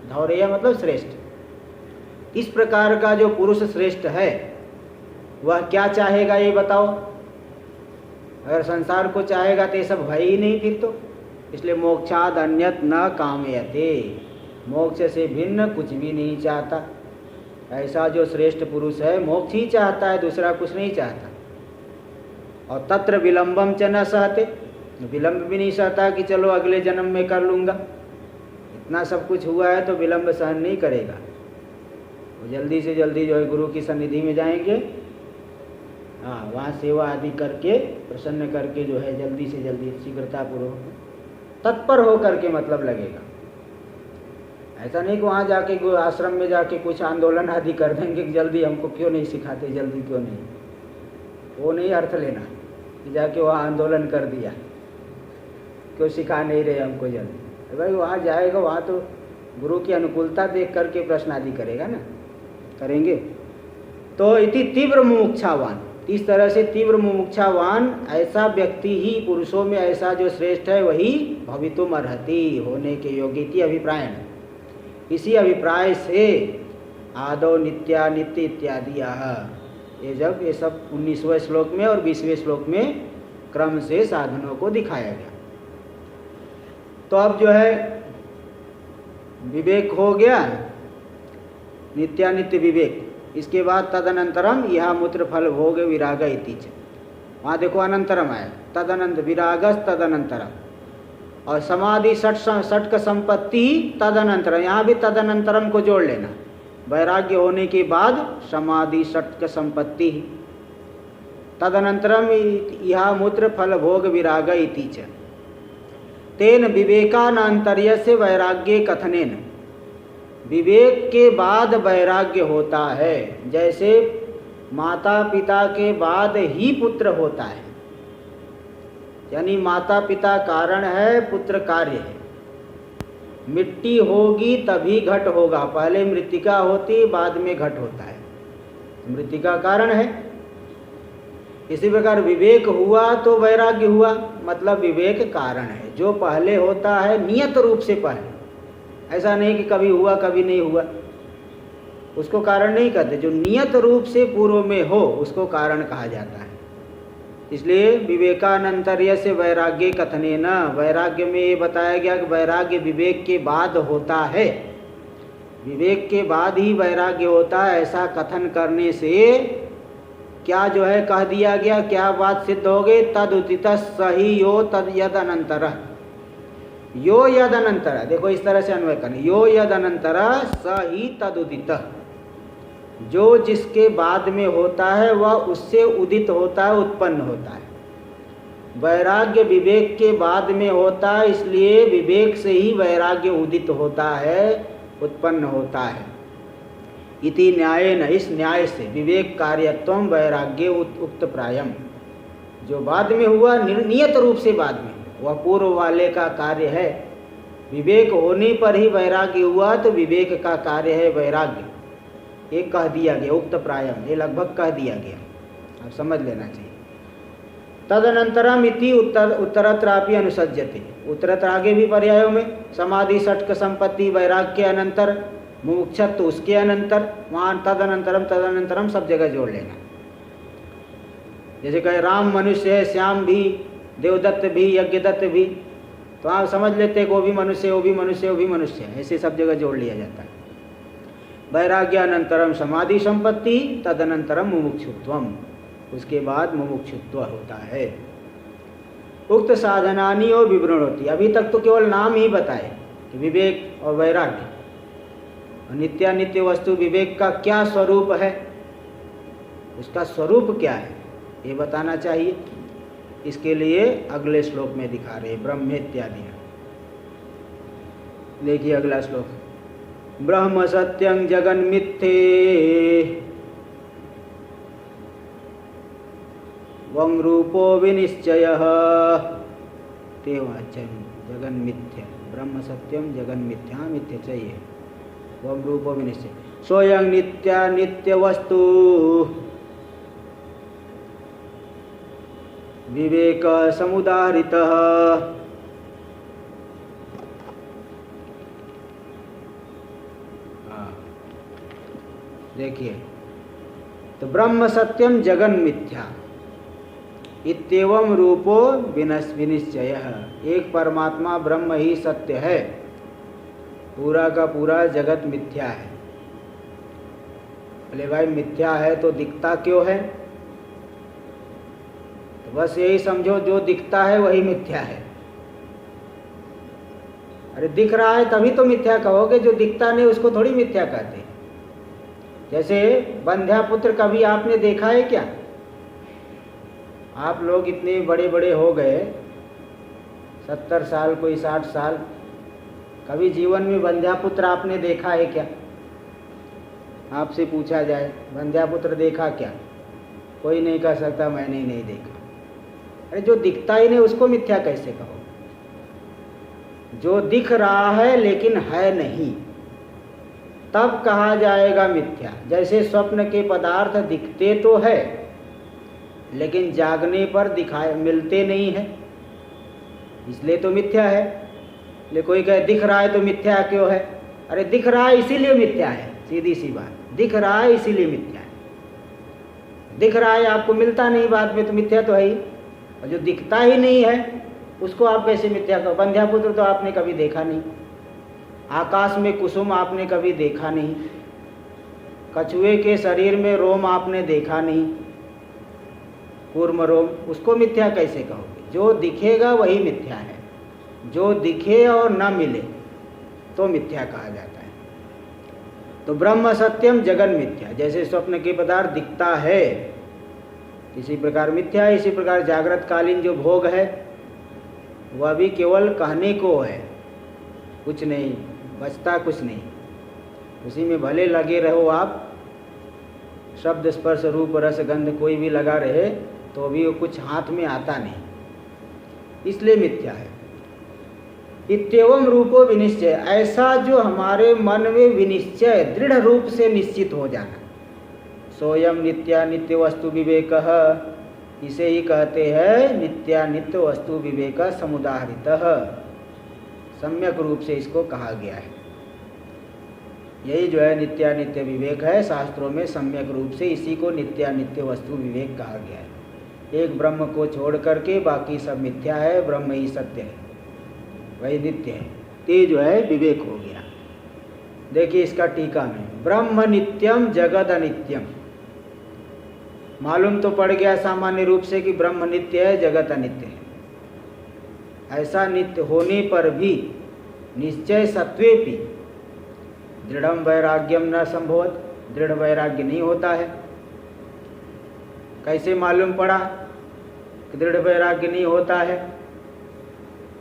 धौरेय मतलब श्रेष्ठ। इस प्रकार का जो पुरुष श्रेष्ठ है वह क्या चाहेगा ये बताओ। अगर संसार को चाहेगा तो ये सब है ही नहीं फिर तो। इसलिए मोक्षाद अन्यत न कामयते, मोक्ष से भिन्न कुछ भी नहीं चाहता। ऐसा जो श्रेष्ठ पुरुष है मोक्ष ही चाहता है, दूसरा कुछ नहीं चाहता। और तत्र विलंबम च न सहते, विलंब भी नहीं सहता कि चलो अगले जन्म में कर लूँगा। इतना सब कुछ हुआ है तो विलंब सहन नहीं करेगा। वो जल्दी से जल्दी जो है गुरु की सन्निधि में जाएंगे, हाँ वहाँ सेवा आदि करके प्रसन्न करके जो है जल्दी से जल्दी शीघ्रतापूर्वक तत्पर हो करके मतलब लगेगा। ऐसा नहीं कि वहाँ जाके आश्रम में जाके कुछ आंदोलन आदि कर देंगे कि जल्दी हमको क्यों नहीं सिखाते, जल्दी क्यों नहीं, वो नहीं अर्थ लेना कि जाके वहाँ आंदोलन कर दिया क्यों सिखा नहीं रहे हमको जल्दी। भाई वहाँ जाएगा, वहाँ तो गुरु की अनुकूलता देख करके प्रश्न आदि करेगा ना, करेंगे। तो इति तीव्र मुमुक्षावान, इस तरह से तीव्र मुमुक्षावान ऐसा व्यक्ति ही पुरुषों में ऐसा जो श्रेष्ठ है वही भवितुम अर्हति, होने के योग्य इति अभिप्रायण। इसी अभिप्राय से आदौ नित्या नित्य इत्यादि ये जब ये सब 19वें श्लोक में और 20वें श्लोक में क्रम से साधनों को दिखाया गया। तो अब जो है विवेक हो गया, नित्यानित्य विवेक। इसके बाद तदनंतरम यह मूत्र फल भोग विराग इति च, वहाँ देखो अनंतरम आया, तदनंत विरागस तदनंतरम, और समाधि षटक संपत्ति तदनंतरम, यहाँ भी तदनंतरम को जोड़ लेना। वैराग्य होने के बाद समाधि षटक संपत्ति, तदनंतरम यह मूत्र फल भोग विराग इति च, तेन विवेकानंतर्य से वैराग्य कथनेन, विवेक के बाद वैराग्य होता है। जैसे माता पिता के बाद ही पुत्र होता है, यानी माता पिता कारण है, पुत्र कार्य है। मिट्टी होगी तभी घट होगा, पहले मृत्तिका होती बाद में घट होता है, मृत्तिका कारण है। इसी प्रकार विवेक हुआ तो वैराग्य हुआ, मतलब विवेक कारण है। जो पहले होता है नियत रूप से पहले, ऐसा नहीं कि कभी हुआ कभी नहीं हुआ, उसको कारण नहीं कहते। जो नियत रूप से पूर्व में हो उसको कारण कहा जाता है। इसलिए विवेकानंतर्य से वैराग्य कथने न, वैराग्य में ये बताया गया कि वैराग्य विवेक के बाद होता है, विवेक के बाद ही वैराग्य होता है। ऐसा कथन करने से क्या जो है कह दिया गया, क्या बात सिद्ध हो गई, तदुदित सही यो तद यद अनंतर, यो यद अनंतर, देखो इस तरह से अन्वय करना, यो यद अनंतर स ही तदुदित, जो जिसके बाद में होता है वह उससे उदित होता है, उत्पन्न होता है। वैराग्य विवेक के बाद में होता है, इसलिए विवेक से ही वैराग्य उदित होता है, उत्पन्न होता है। इति न्यायेन, इस न्याय से विवेक कार्यत्वम वैराग्य उक्त प्रायम, जो बाद में हुआ नियत रूप से बाद में, वह पूर्व वाले का कार्य है। विवेक होने पर ही वैराग्य हुआ तो विवेक का कार्य है वैराग्य, ये कह दिया गया। उक्त प्रायम, ये लगभग कह दिया गया, आप समझ लेना चाहिए। तदनंतरम इति उत्तरत्रापि अनुसज्जते, उत्तरत्र आगे भी पर्यायों में समाधि षटक संपत्ति वैराग्य के अनंतर, मुमुक्षत्व उसके अनंतर, वहाँ तदनंतरम सब जगह जोड़ लेना। जैसे कहे राम मनुष्य है, श्याम भी, देवदत्त भी, यज्ञदत्त भी, तो आप समझ लेते हैं कि वो भी मनुष्य, वो भी मनुष्य, वो भी मनुष्य है, ऐसे सब जगह जोड़ लिया जाता है। वैराग्यानंतरम समाधि संपत्ति, तदनंतरम मुमुक्षुत्वम, उसके बाद मुमुक्षुत्व होता है। उक्त साधनानी और विवृणोति, अभी तक तो केवल नाम ही बताए कि विवेक और वैराग्य, और नित्यानित्य वस्तु विवेक का क्या स्वरूप है, उसका स्वरूप क्या है ये बताना चाहिए। इसके लिए अगले श्लोक में दिखा रहे ब्रह्म इत्यादि। देखिए अगला श्लोक, ब्रह्म सत्यं जगन्मिथ्ये वं रूपो विनिश्चयः तेवाचं जगन्मिथ्य, ब्रह्म सत्यम जगन्मिथ्या, मिथ्य चाहिए, वं रूपो विनिश्चय, स्वयं नित्या नित्य वस्तु विवेक समुदाहृतः। देखिए तो ब्रह्म सत्यम जगन मिथ्या इत्येवं रूपो विनिश्चयः, एक परमात्मा ब्रह्म ही सत्य है, पूरा का पूरा जगत मिथ्या है। बोले भाई मिथ्या है तो दिखता क्यों है? तो बस यही समझो जो दिखता है वही मिथ्या है। अरे दिख रहा है तभी तो मिथ्या कहोगे, जो दिखता नहीं उसको थोड़ी मिथ्या कहते। जैसे बंध्यापुत्र कभी आपने देखा है क्या? आप लोग इतने बड़े बड़े हो गए, 70 साल कोई 60 साल, कभी जीवन में बंध्यापुत्र आपने देखा है क्या? आपसे पूछा जाए बंध्यापुत्र देखा क्या? कोई नहीं कह सकता मैंने नहीं देखा। अरे जो दिखता ही नहीं उसको मिथ्या कैसे कहो? जो दिख रहा है लेकिन है नहीं तब कहा जाएगा मिथ्या। जैसे स्वप्न के पदार्थ दिखते तो है लेकिन जागने पर दिखाए मिलते नहीं है, इसलिए तो मिथ्या है। ले कोई कहे दिख रहा है तो मिथ्या क्यों है? अरे दिख रहा है इसीलिए मिथ्या है, सीधी सी बात, दिख रहा है इसीलिए मिथ्या है। दिख रहा है आपको मिलता नहीं बाद में तो मिथ्या तो है ही, और जो दिखता ही नहीं है उसको आप कैसे मिथ्या कहो? बंध्यापुत्र तो आपने कभी देखा नहीं, आकाश में कुसुम आपने कभी देखा नहीं, कछुए के शरीर में रोम आपने देखा नहीं, कूर्म रोम, उसको मिथ्या कैसे कहोगे? जो दिखेगा वही मिथ्या है, जो दिखे और न मिले तो मिथ्या कहा जाता है। तो ब्रह्म सत्यम जगन मिथ्या, जैसे स्वप्न के पदार्थ दिखता है इसी प्रकार मिथ्या है। इसी प्रकार जागृत कालीन जो भोग है वह भी केवल कहने को है, कुछ नहीं बचता, कुछ नहीं, उसी में भले लगे रहो आप, शब्द स्पर्श रूप रस गंध कोई भी लगा रहे तो भी वो कुछ हाथ में आता नहीं, इसलिए मिथ्या है। इत्येवं रूपो विनिश्चय, ऐसा जो हमारे मन में विनिश्चय दृढ़ रूप से निश्चित हो जाना, सोयम नित्या नित्य वस्तु विवेकः, इसे ही कहते हैं नित्या नित्य वस्तु विवेक समुदाहृतः, सम्यक रूप से इसको कहा गया है। यही जो है नित्यानित्य विवेक है, शास्त्रों में सम्यक रूप से इसी को नित्यानित्य वस्तु विवेक कहा गया है। एक ब्रह्म को छोड़ करके बाकी सब मिथ्या है, ब्रह्म ही सत्य है, वही नित्य है, ते जो है विवेक हो गया। देखिए इसका टीका में, ब्रह्म नित्यम जगद अनित्यम, मालूम तो पड़ गया सामान्य रूप से कि ब्रह्म नित्य है जगत अनित्य है। ऐसा नित्य होने पर भी निश्चय सत्वेपि दृढ़म वैराग्यम न संभवत, दृढ़ वैराग्य नहीं होता है। कैसे मालूम पड़ा कि दृढ़ वैराग्य नहीं होता है?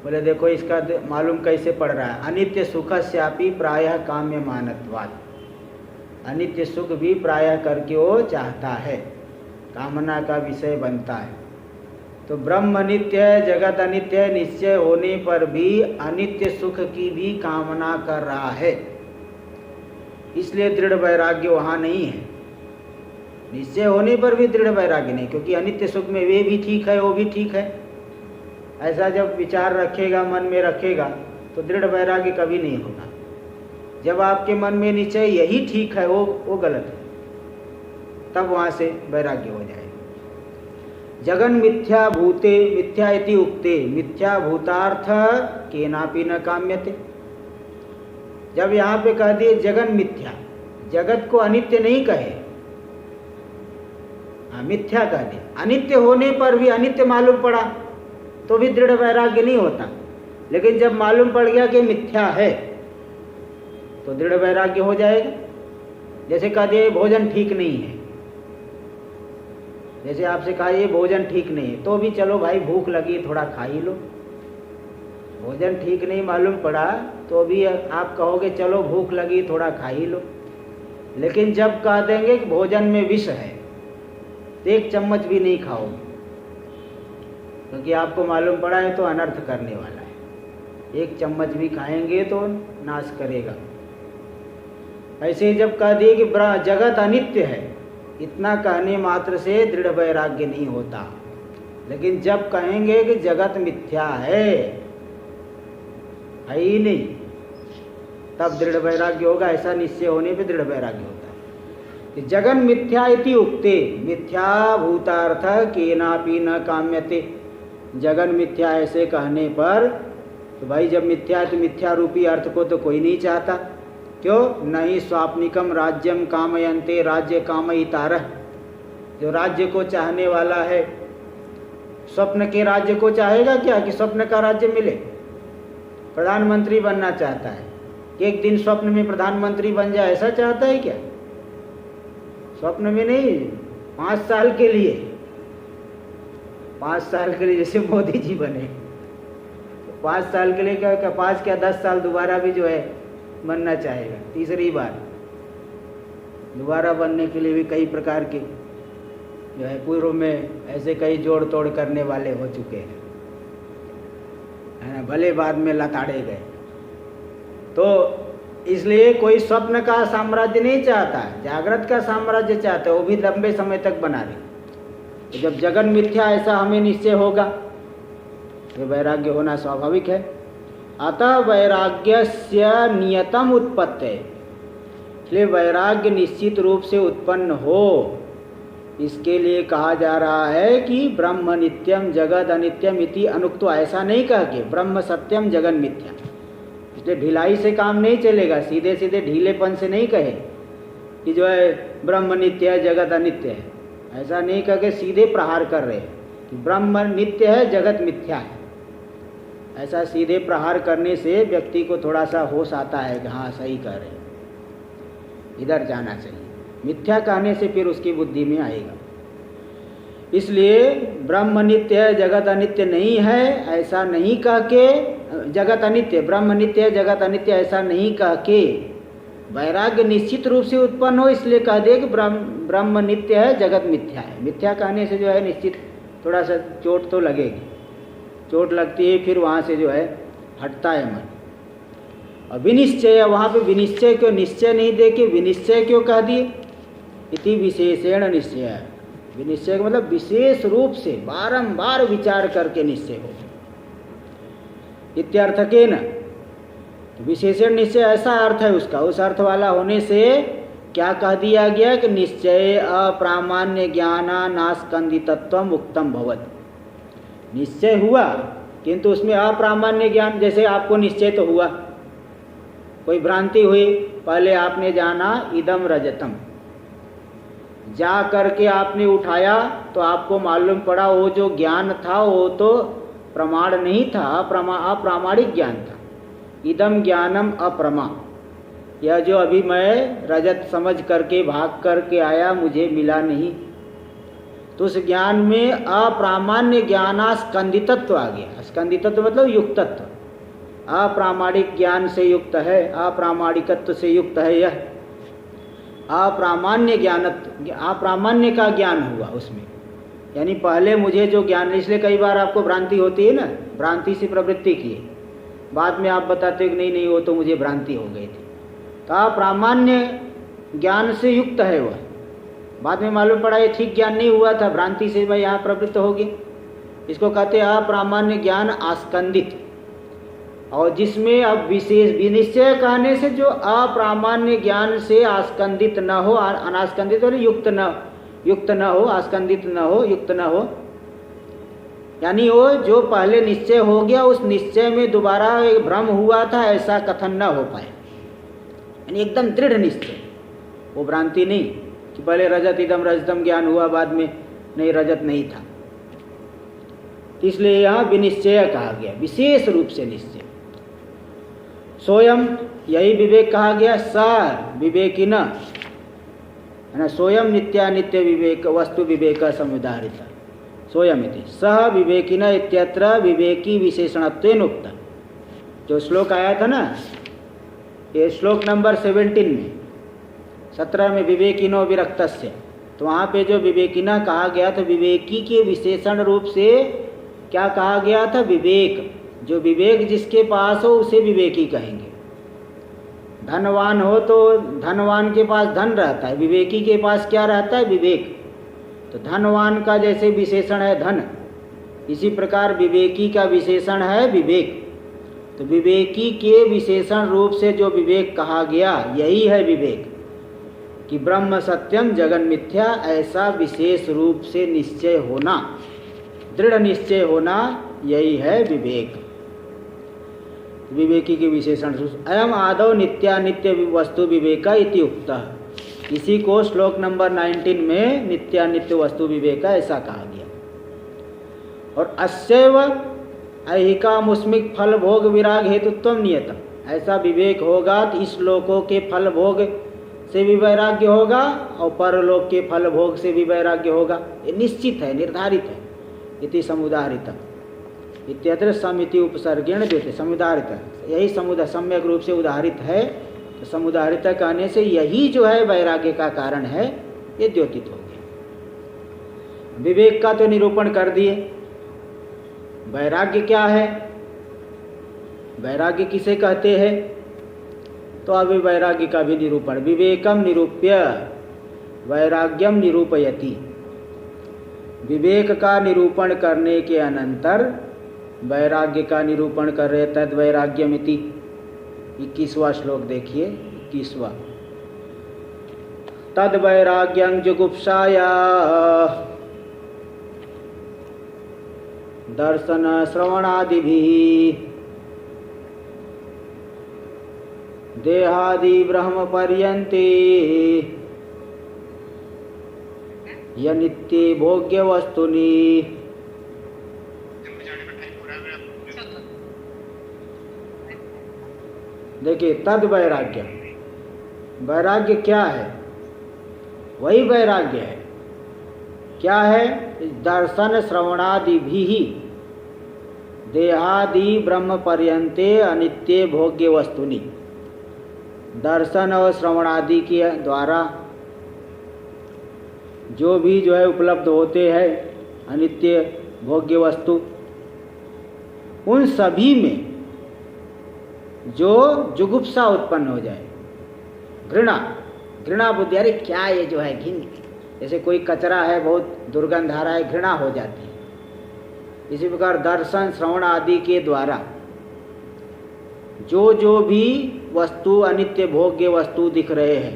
बोले देखो इसका मालूम कैसे पड़ रहा है, अनित्य सुखस्यापि प्रायः काम्य मानत्वात्, अनित्य सुख भी प्रायः करके वो चाहता है, कामना का विषय बनता है। तो ब्रह्म नित्य है जगत अनित्य है, निश्चय होने पर भी अनित्य सुख की भी कामना कर रहा है, इसलिए दृढ़ वैराग्य वहाँ नहीं है। निश्चय होने पर भी दृढ़ वैराग्य नहीं, क्योंकि अनित्य सुख में वे भी ठीक है वो भी ठीक है, ऐसा जब विचार रखेगा मन में रखेगा तो दृढ़ वैराग्य कभी नहीं होगा। जब आपके मन में निश्चय यही ठीक है वो गलत है, तब वहाँ से वैराग्य हो जाएगा। जगन मिथ्या भूते मिथ्या इति उक्ते, मिथ्या भूतार्थ केनापि न काम्यते। जब यहाँ पे कह दिए जगन मिथ्या, जगत को अनित्य नहीं कहे, मिथ्या कह दे। अनित्य होने पर भी अनित्य मालूम पड़ा तो भी दृढ़ वैराग्य नहीं होता, लेकिन जब मालूम पड़ गया कि मिथ्या है तो दृढ़ वैराग्य हो जाएगा। जैसे कह दिए भोजन ठीक नहीं है, जैसे आपसे कहा ये भोजन ठीक नहीं है, तो भी चलो भाई भूख लगी थोड़ा खा ही लो। भोजन ठीक नहीं मालूम पड़ा तो भी आप कहोगे चलो भूख लगी थोड़ा खा ही लो। लेकिन जब कह देंगे कि भोजन में विष है तो एक चम्मच भी नहीं खाओगे, क्योंकि आपको मालूम पड़ा है तो अनर्थ करने वाला है। एक चम्मच भी खाएंगे तो नाश करेगा। ऐसे ही जब कह दिए कि जगत अनित्य है, इतना कहने मात्र से दृढ़ वैराग्य नहीं होता। लेकिन जब कहेंगे कि जगत मिथ्या है ही नहीं, तब दृढ़ वैराग्य होगा। ऐसा निश्चय होने पे दृढ़ वैराग्य होता है कि जगन मिथ्या इति उक्ते मिथ्या भूतार्थ केनापि न काम्यते। जगन मिथ्या ऐसे कहने पर तो भाई जब मिथ्या है तो मिथ्या रूपी अर्थ को तो कोई नहीं चाहता। क्यों? नहीं स्वाप्निकम राज्यम कामयन्ते राज्य कामयितारः। जो राज्य को चाहने वाला है स्वप्न के राज्य को चाहेगा क्या कि स्वप्न का राज्य मिले? प्रधानमंत्री बनना चाहता है कि एक दिन स्वप्न में प्रधानमंत्री बन जाए, ऐसा चाहता है क्या? स्वप्न में नहीं, 5 साल के लिए, 5 साल के लिए जैसे मोदी जी बने, 5 साल के लिए क्या 5 क्या 10 साल दोबारा भी जो है बनना चाहेगा। तीसरी बार दोबारा बनने के लिए भी कई प्रकार के जो है पूर्व में ऐसे कई जोड़ तोड़ करने वाले हो चुके हैं, है ना, भले बाद में लताड़े गए। तो इसलिए कोई स्वप्न का साम्राज्य नहीं चाहता, जागृत का साम्राज्य चाहता है, वो भी लंबे समय तक बना रहे। तो जब जगन मिथ्या ऐसा हमें निश्चय होगा तो वैराग्य होना स्वाभाविक है। अतः वैराग्यस्य नियतम उत्पत्ति, इसलिए वैराग्य निश्चित रूप से उत्पन्न हो, इसके लिए कहा जा रहा है कि ब्रह्म नित्यम जगत अनित्यम इति अनुक्तो। ऐसा नहीं कह के ब्रह्म सत्यम जगन मिथ्या, इसलिए ढिलाई से काम नहीं चलेगा। सीधे सीधे ढीलेपन से नहीं कहे कि जो है ब्रह्म नित्य है जगत अनित्य है, ऐसा नहीं कह के सीधे प्रहार कर रहे कि ब्रह्म नित्य है जगत मिथ्या है। ऐसा सीधे प्रहार करने से व्यक्ति को थोड़ा सा होश आता है कि हाँ सही कह रहे हैं, इधर जाना चाहिए। मिथ्या कहने से फिर उसकी बुद्धि में आएगा। इसलिए ब्रह्म नित्य है जगत अनित्य नहीं है ऐसा नहीं कह के, जगत अनित्य ब्रह्म नित्य है जगत अनित्य ऐसा नहीं कह के वैराग्य निश्चित रूप से उत्पन्न हो, इसलिए कह दे कि ब्रह्म नित्य है जगत मिथ्या है। मिथ्या कहने से जो है निश्चित थोड़ा सा चोट तो लगेगी, चोट लगती है, फिर वहाँ से जो है हटता है मन। और विनिश्चय, वहाँ पे विनिश्चय क्यों, निश्चय नहीं दे के विनिश्चय क्यों कह दिए? इति विशेषण निश्चय, विनिश्चय का मतलब विशेष रूप से बारंबार विचार करके निश्चय हो। इत्यर्थ के न विशेषण निश्चय ऐसा अर्थ है उसका, उस अर्थ वाला होने से क्या कह दिया गया कि निश्चय अप्रामाण्य ज्ञानानास्कंदितत्वम उक्तम भवत्। निश्चय हुआ किंतु उसमें अप्रामाण्य ज्ञान, जैसे आपको निश्चय तो हुआ, कोई भ्रांति हुई, पहले आपने जाना इदम रजतम, जा करके आपने उठाया तो आपको मालूम पड़ा वो जो ज्ञान था वो तो प्रमाण नहीं था, अप्रामाणिक ज्ञान था। इदम ज्ञानम अप्रमा, यह जो अभी मैं रजत समझ करके भाग करके आया मुझे मिला नहीं, तो उस ज्ञान में अप्रामाण्य ज्ञानास्कंदितत्व आ गया। स्कंदितत्व मतलब युक्तत्व, अप्रामाणिक ज्ञान से युक्त है, अप्रामाणिकत्व से युक्त है। यह अप्रामाण्य अप्रामाण्य का ज्ञान हुआ उसमें, यानी पहले मुझे जो ज्ञान, इसलिए कई बार आपको भ्रांति होती है ना, भ्रांति से प्रवृत्ति की, बाद में आप बताते हो कि नहीं वो तो मुझे भ्रांति हो गई थी। तो अप्रामाण्य ज्ञान से युक्त है वह, बाद में मालूम पड़ा ये ठीक ज्ञान नहीं हुआ था, भ्रांति से मैं यहाँ प्रवृत्त होगी। इसको कहते हैं अप्रामाण्य ज्ञान आस्कंदित। और जिसमें अब विशेष विनिश्चय कहने से जो अप्रामाण्य ज्ञान से आस्कंदित न हो, अनास्कंदित और युक्त न हो, आस्कंदित न हो, युक्त न हो, यानी वो जो पहले निश्चय हो गया उस निश्चय में दोबारा भ्रम हुआ था ऐसा कथन न हो पाए, यानी एकदम दृढ़ निश्चय। वो भ्रांति नहीं कि पहले रजत इदम रजतम ज्ञान हुआ, बाद में नहीं रजत नहीं था। इसलिए यहाँ विनिश्चय कहा गया, विशेष रूप से निश्चय। सोयम, यही विवेक कहा गया। स विवेकिन, है ना, सोयम नित्यानित्य विवेक वस्तु विवेक समुदाहरित सोयम इति सह विवेकिन इत्यत्र विवेकी विशेषणत्वेन उक्त। जो श्लोक आया था ना, ये श्लोक नंबर 17 में, 17 में विवेकिनो विरक्तस्य, तो वहाँ पे जो विवेकिना कहा गया था, विवेकी के विशेषण रूप से क्या कहा गया था? विवेक। जो विवेक जिसके पास हो उसे विवेकी कहेंगे। धनवान हो तो धनवान के पास धन रहता है, विवेकी के पास क्या रहता है? विवेक। तो धनवान का जैसे विशेषण है धन, इसी प्रकार विवेकी का विशेषण है विवेक। तो विवेकी के विशेषण रूप से जो विवेक कहा गया, यही है विवेक, कि ब्रह्म सत्यम जगन मिथ्या, ऐसा विशेष रूप से निश्चय होना, दृढ़ निश्चय होना, यही है विवेक। विवेकी के विशेषण अयम आदौ नित्यानित्य वस्तु विवेका इति उक्तः। इसी को श्लोक नंबर 19 में नित्यानित्य वस्तु विवेका ऐसा कहा गया। और अस्यैव ऐहिका मुस्मिक फल भोग विराग हेतुत्व नियतम, ऐसा विवेक होगा तो इस लोकों के फल भोग से भी वैराग्य होगा और परलोक के फल भोग से भी वैराग्य होगा। ये निश्चित है, निर्धारित है। इति समुदाहरित इत्यत्र समिति उपसर्गेण देते, समुदाहरित, यही समुदाय सम्यक रूप से उदाहरित है। तो समुदाहरित कहने से यही जो है वैराग्य का कारण है, ये द्योतित हो गया। विवेक का तो निरूपण कर दिए। वैराग्य क्या है? वैराग्य किसे कहते हैं? तो अभी वैराग्य का भी निरूपण। विवेकम निरूप्य वैराग्यम निरूपयति, विवेक का निरूपण करने के अनंतर वैराग्य का निरूपण कर रहे। तद वैराग्यमिति 21वां श्लोक देखिए, 21वां। तद वैराग्यं जुगुप्साया दर्शन श्रवणादिभिः देहादि ब्रह्म पर्यन्ते यनित्ये भोग्य वस्तुनि। देखिए, तद वैराग्य, वैराग्य क्या है? वही वैराग्य है। क्या है? दर्शन श्रवणादि भी देहादि ब्रह्म पर्यंते अनित्य भोग्य वस्तुनि। दर्शन और श्रवणादि के द्वारा जो भी जो है उपलब्ध होते हैं अनित्य भोग्य वस्तु, उन सभी में जो जुगुप्सा उत्पन्न हो जाए, घृणा, घृणा बुद्धि, अरे क्या ये जो है घिन, जैसे कोई कचरा है, बहुत दुर्गंध आ रहा है, घृणा हो जाती है। इसी प्रकार दर्शन श्रवण आदि के द्वारा जो जो भी वस्तु अनित्य भोग्य वस्तु दिख रहे हैं,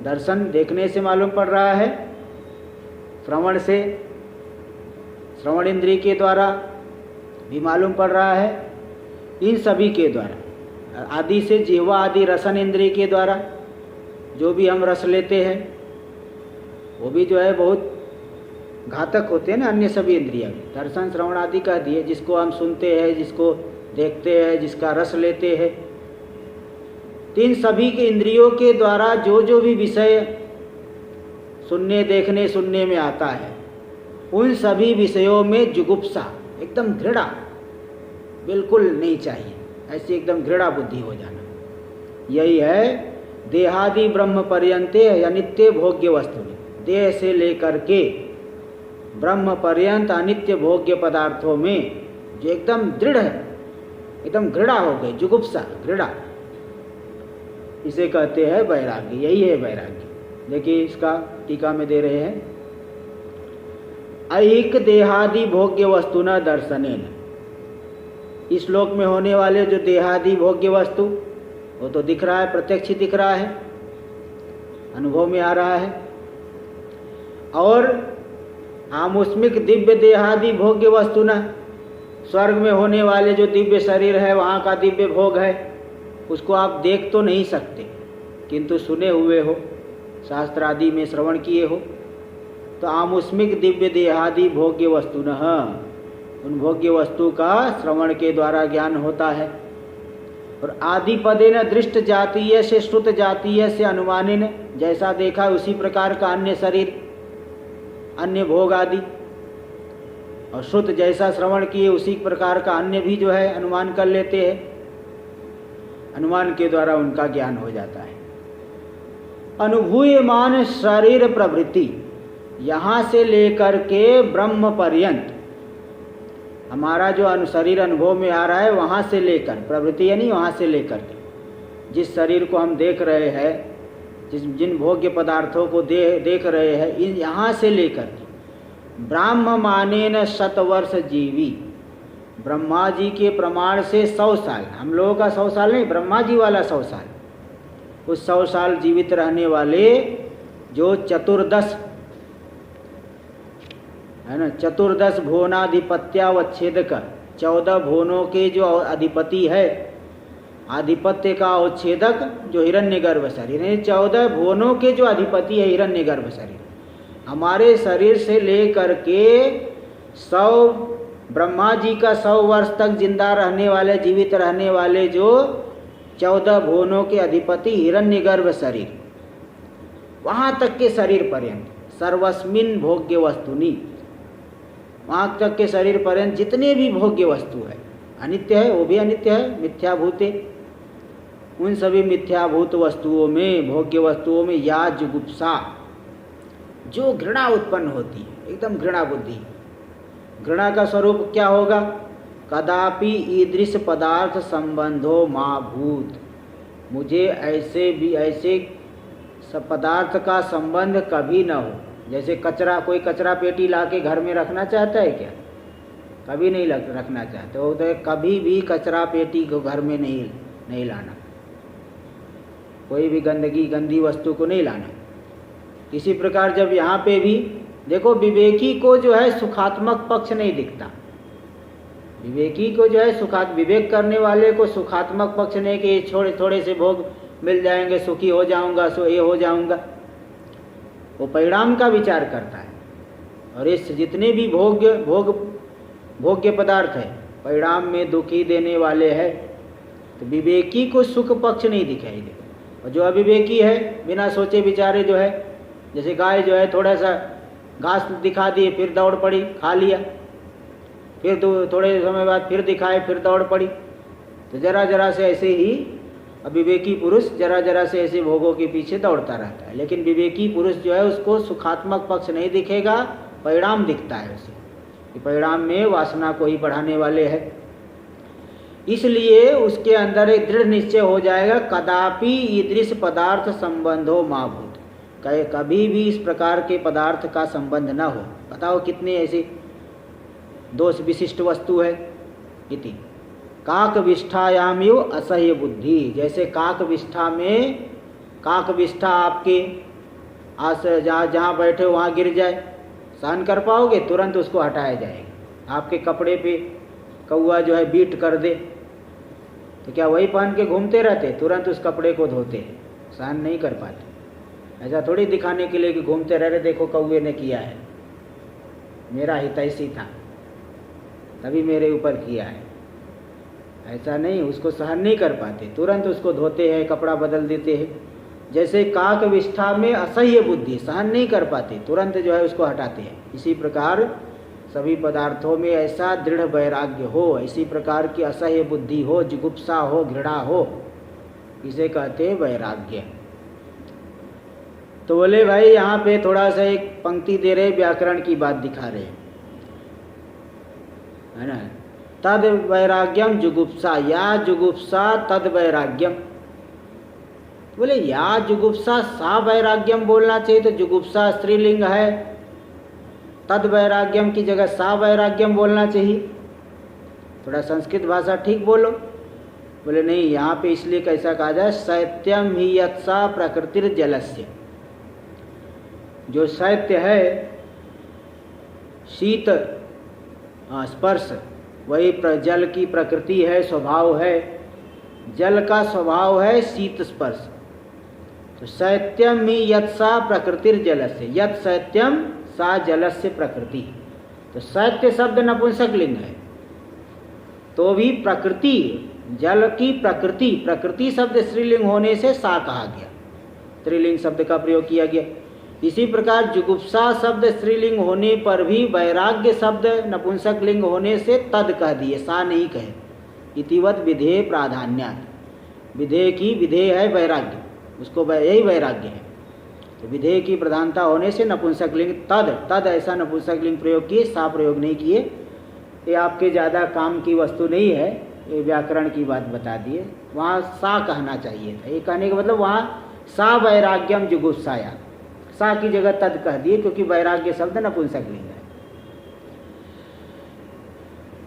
दर्शन देखने से मालूम पड़ रहा है, श्रवण से, श्रवण इंद्रिय के द्वारा भी मालूम पड़ रहा है, इन सभी के द्वारा, आदि से जीवा आदि रसन इंद्रिय के द्वारा जो भी हम रस लेते हैं वो भी जो है बहुत घातक होते हैं ना, अन्य सभी इंद्रियां। दर्शन श्रवण आदि कह दिए, जिसको हम सुनते हैं, जिसको देखते हैं, जिसका रस लेते हैं, इन सभी के इंद्रियों के द्वारा जो जो भी विषय सुनने देखने सुनने में आता है, उन सभी विषयों में जुगुप्सा, एकदम घृणा बिल्कुल नहीं चाहिए, ऐसी एकदम घृणा बुद्धि हो जाना। यही है देहादि ब्रह्म पर्यंते अनित्य भोग्य वस्तु, देह से लेकर के ब्रह्म पर्यंत अनित्य भोग्य पदार्थों में जो एकदम दृढ़ है, एकदम घृणा हो गई, जुगुप्सा, घृणा, इसे कहते हैं वैराग्य। यही है वैराग्य। देखिए इसका टीका में दे रहे हैं, ऐहिक देहादि भोग्य वस्तु न दर्शनेन। इस श्लोक में होने वाले जो देहादि भोग्य वस्तु, वो तो दिख रहा है, प्रत्यक्ष दिख रहा है, अनुभव में आ रहा है। और आमुष्मिक दिव्य देहादि भोग्य वस्तु न, स्वर्ग में होने वाले जो दिव्य शरीर है, वहाँ का दिव्य भोग है, उसको आप देख तो नहीं सकते, किंतु सुने हुए हो, शास्त्र आदि में श्रवण किए हो, तो आमुष्मिक दिव्य देहादि भोग्य वस्तुनः, उन भोग्य वस्तु का श्रवण के द्वारा ज्ञान होता है। और आदि पदेन दृष्ट जातीय से श्रुत जातीय से अनुमानेन, जैसा देखा उसी प्रकार का अन्य शरीर, अन्य भोग आदि, और श्रुत जैसा श्रवण किए उसी प्रकार का अन्य भी जो है अनुमान कर लेते हैं, अनुमान के द्वारा उनका ज्ञान हो जाता है। अनुभूयमान शरीर प्रवृत्ति, यहाँ से लेकर के ब्रह्म पर्यंत हमारा जो शरीर अनुभव में आ रहा है, वहाँ से लेकर, प्रवृत्ति यानी वहाँ से लेकर के जिस शरीर को हम देख रहे हैं, जिन भोग्य पदार्थों को देख रहे हैं, इन यहाँ से लेकर के ब्राह्म मानेन शतवर्ष जीवी, ब्रह्मा जी के प्रमाण से 100 साल, हम लोगों का 100 साल नहीं, ब्रह्मा जी वाला 100 साल, उस 100 साल जीवित रहने वाले जो चतुर्दश है ना, चतुर्दश भुवनाधिपत्यावच्छेदक, 14 भुवनों के जो अधिपति है, आधिपत्य का अवच्छेदक जो हिरण्यगर्भ शरीर है, 14 भुवनों के जो अधिपति है हिरण्यगर्भ शरीर, हमारे शरीर से लेकर के 100 ब्रह्मा जी का 100 वर्ष तक जिंदा रहने वाले, जीवित रहने वाले जो 14 भुवनों के अधिपति हिरण्यगर्भ शरीर, वहाँ तक के शरीर पर्यंत, सर्वस्मिन भोग्य वस्तुनि, वहाँ तक के शरीर पर्यंत जितने भी भोग्य वस्तु है, अनित्य है, वो भी अनित्य है, मिथ्याभूत है, उन सभी मिथ्याभूत वस्तुओं में, भोग्य वस्तुओं में या जुगुप्सा, जो घृणा उत्पन्न होती है, एकदम घृणा बुद्धि, घृणा का स्वरूप क्या होगा? कदापि ईदृश पदार्थ संबंधो मा भूत, मुझे ऐसे सब पदार्थ का संबंध कभी न हो। जैसे कचरा, कोई कचरा पेटी लाके घर में रखना चाहता है क्या? कभी नहीं रखना चाहते हो, तो कभी भी कचरा पेटी को घर में नहीं लाना, कोई भी गंदी वस्तु को नहीं लाना। इसी प्रकार जब यहाँ पे भी देखो, विवेकी को जो है सुखात्मक पक्ष नहीं दिखता, विवेकी को जो है विवेक करने वाले को सुखात्मक पक्ष नहीं कि थोड़े थोड़े से भोग मिल जाएंगे, सुखी हो जाऊंगा, सो ये हो जाऊंगा, वो परिणाम का विचार करता है। और इस जितने भी भोग्य पदार्थ है परिणाम में दुखी देने वाले हैं, तो विवेकी को सुख पक्ष नहीं दिखाई देगा। और जो अविवेकी है, बिना सोचे विचारे जो है, जैसे गाय जो है थोड़ा सा घास दिखा दिए, फिर दौड़ पड़ी, खा लिया, फिर थोड़े समय बाद फिर दिखाए, फिर दौड़ पड़ी, तो जरा जरा से ऐसे ही अविवेकी पुरुष जरा जरा से ऐसे भोगों के पीछे दौड़ता रहता है। लेकिन विवेकी पुरुष जो है उसको सुखात्मक पक्ष नहीं दिखेगा, परिणाम दिखता है उसे, कि परिणाम में वासना को ही बढ़ाने वाले हैं। इसलिए उसके अंदर एक दृढ़ निश्चय हो जाएगा, कदापि ईदृश पदार्थ संबंधो मा भूत, कभी भी इस प्रकार के पदार्थ का संबंध न हो। बताओ कितने ऐसे दोष विशिष्ट वस्तु है। इति काकविष्ठायामिव असह्य बुद्धि, जैसे काकविष्ठा में, काकविष्ठा आपके जहाँ बैठे वहाँ गिर जाए, सहन कर पाओगे? तुरंत उसको हटाया जाएगा। आपके कपड़े पे कौआ जो है बीट कर दे, तो क्या वही पहन के घूमते रहते? तुरंत उस कपड़े को धोते, सहन नहीं कर पाते। ऐसा थोड़ी दिखाने के लिए कि घूमते रह रहे, देखो कौए ने किया है, मेरा हितैषी था तभी मेरे ऊपर किया है, ऐसा नहीं, उसको सहन नहीं कर पाते, तुरंत उसको धोते हैं, कपड़ा बदल देते हैं। जैसे काकविष्ठा में असह्य बुद्धि, सहन नहीं कर पाते, तुरंत जो है उसको हटाते हैं। इसी प्रकार सभी पदार्थों में ऐसा दृढ़ वैराग्य हो, इसी प्रकार की असह्य बुद्धि हो, जुगुप्सा हो, घृणा हो, इसे कहते हैं वैराग्य। तो बोले भाई यहाँ पे थोड़ा सा एक पंक्ति दे रहे, व्याकरण की बात दिखा रहे है ना। तद वैराग्यम जुगुप्सा, या जुगुप्सा तद वैराग्यम। बोले या जुगुप्सा सा वैराग्यम बोलना चाहिए, तो जुगुप्सा स्त्रीलिंग है, तद वैराग्यम की जगह सा वैराग्यम बोलना चाहिए। थोड़ा संस्कृत भाषा ठीक बोलो। बोले नहीं, यहाँ पे इसलिए कैसा कहा जाए, शैत्यम ही यत्सा प्रकृतिर जलस्य, जो शैत्य है, शीत स्पर्श, वही जल की प्रकृति है, स्वभाव है। जल का स्वभाव है शीत स्पर्श, तो शैत्यम ही यत्सा प्रकृतिर्जलस्य, यत् शैत्यम सा जलस्य प्रकृति। तो शैत्य शब्द नपुंसक लिंग है, तो भी प्रकृति, जल की प्रकृति, प्रकृति शब्द स्त्रीलिंग होने से सा कहा गया, स्त्रीलिंग शब्द का प्रयोग किया गया। इसी प्रकार जुगुप्सा शब्द स्त्रीलिंग होने पर भी वैराग्य शब्द नपुंसक लिंग होने से तद कह दिए, सा नहीं कहे। इतिवत विधेय प्राधान्यात्, विधेय की, विधेय है वैराग्य, उसको यही वैराग्य है। तो विधेय की प्रधानता होने से नपुंसक लिंग तद, तद ऐसा नपुंसक लिंग प्रयोग किए, सा प्रयोग नहीं किए। ये आपके ज़्यादा काम की वस्तु नहीं है, ये व्याकरण की बात बता दिए। वहाँ सा कहना चाहिए था। ये कहने का मतलब वहाँ सा वैराग्यम जुगुप्साया, सा की जगह तद कह दिए, क्योंकि वैराग्य शब्द नपुंसक लिंग है।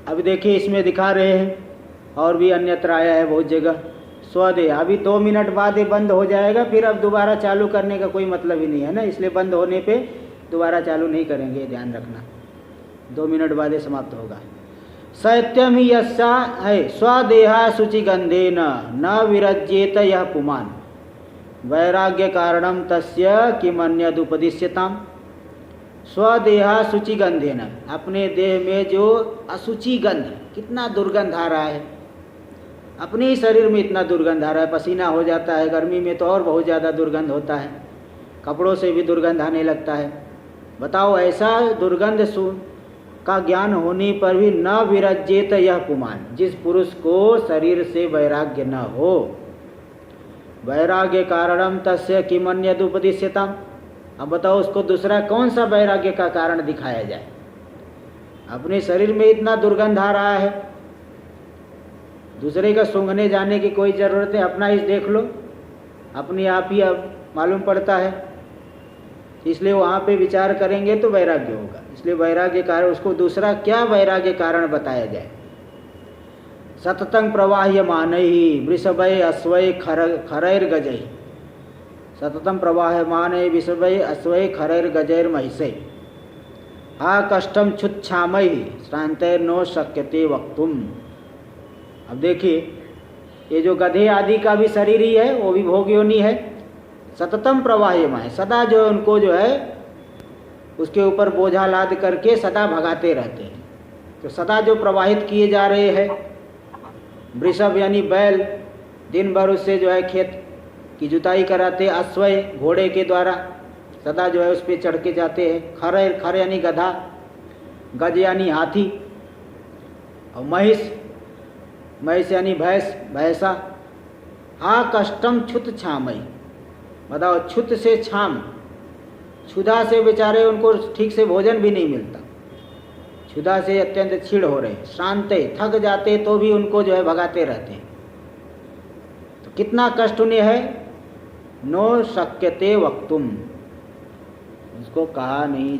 अभी देखिए इसमें दिखा रहे हैं, और भी अन्यत्र आया है बहुत जगह, स्वदेह। अभी 2 मिनट बाद ये बंद हो जाएगा, फिर अब दोबारा चालू करने का कोई मतलब ही नहीं है ना, इसलिए बंद होने पे दोबारा चालू नहीं करेंगे, ध्यान रखना। 2 मिनट बाद ये समाप्त होगा। शैत्यम ही यस्सा है स्वदेहा शुचिगंधे न विरज्येत यह पुमान, वैराग्य कारणम तस्य किमन्यदुपदिश्यताम। स्वदेहा शुचिगंधे न, अपने देह में जो असुचि गंध, कितना दुर्गंध आ रहा है, अपने ही शरीर में इतना दुर्गंध आ रहा है, पसीना हो जाता है, गर्मी में तो और बहुत ज़्यादा दुर्गंध होता है, कपड़ों से भी दुर्गंध आने लगता है। बताओ ऐसा दुर्गंध का ज्ञान होने पर भी न विरज्येत यह पुमान, जिस पुरुष को शरीर से वैराग्य न हो, वैराग्य कारणम तस्य किमन्यदुपदिश्यताम। अब बताओ उसको दूसरा कौन सा वैराग्य का कारण दिखाया जाए। अपने शरीर में इतना दुर्गंध आ रहा है, दूसरे का सूंघने जाने की कोई ज़रूरत है, अपना ही देख लो, अपने आप ही अब मालूम पड़ता है। इसलिए वहाँ पे विचार करेंगे तो वैराग्य होगा। इसलिए वैराग्य कारण, उसको दूसरा क्या वैराग्य कारण बताया जाए। सततं प्रवाह्यमानैहि वृषभै अश्वै खरैर्गजै, सततं प्रवाह्यमानैहि वृषभै अश्वै खरैर्गजैर्महिषै आकष्टं क्षुच्छामैहि श्रान्तैर्नो शक्यते वक्तुम्। अब देखिए ये जो गधे आदि का भी शरीर ही है, वो भी भोग योनि है। सततम प्रवाह्यमान, सदा जो है उनको जो है उसके ऊपर बोझा लाद करके सदा भगाते रहते हैं। तो सदा जो प्रवाहित किए जा रहे हैं, वृषभ यानी बैल, दिन भर उससे जो है खेत की जुताई कराते, अश्वय घोड़े के द्वारा सदा जो है उस पर चढ़ के जाते हैं। खर, खर यानी गधा, गज यानी हाथी, और महिष, महिष यानी भैंस, भैंसा। आ कष्टम क्षुत छामई, बताओ क्षुत से छाम, क्षुधा से बेचारे उनको ठीक से भोजन भी नहीं मिलता, क्षुधा से अत्यंत क्षीण हो रहे, शांत थक जाते तो भी उनको जो है भगाते रहते हैं। तो कितना कष्ट उन्हें है। नो शक्यते वक्तुम, उसको कहा नहीं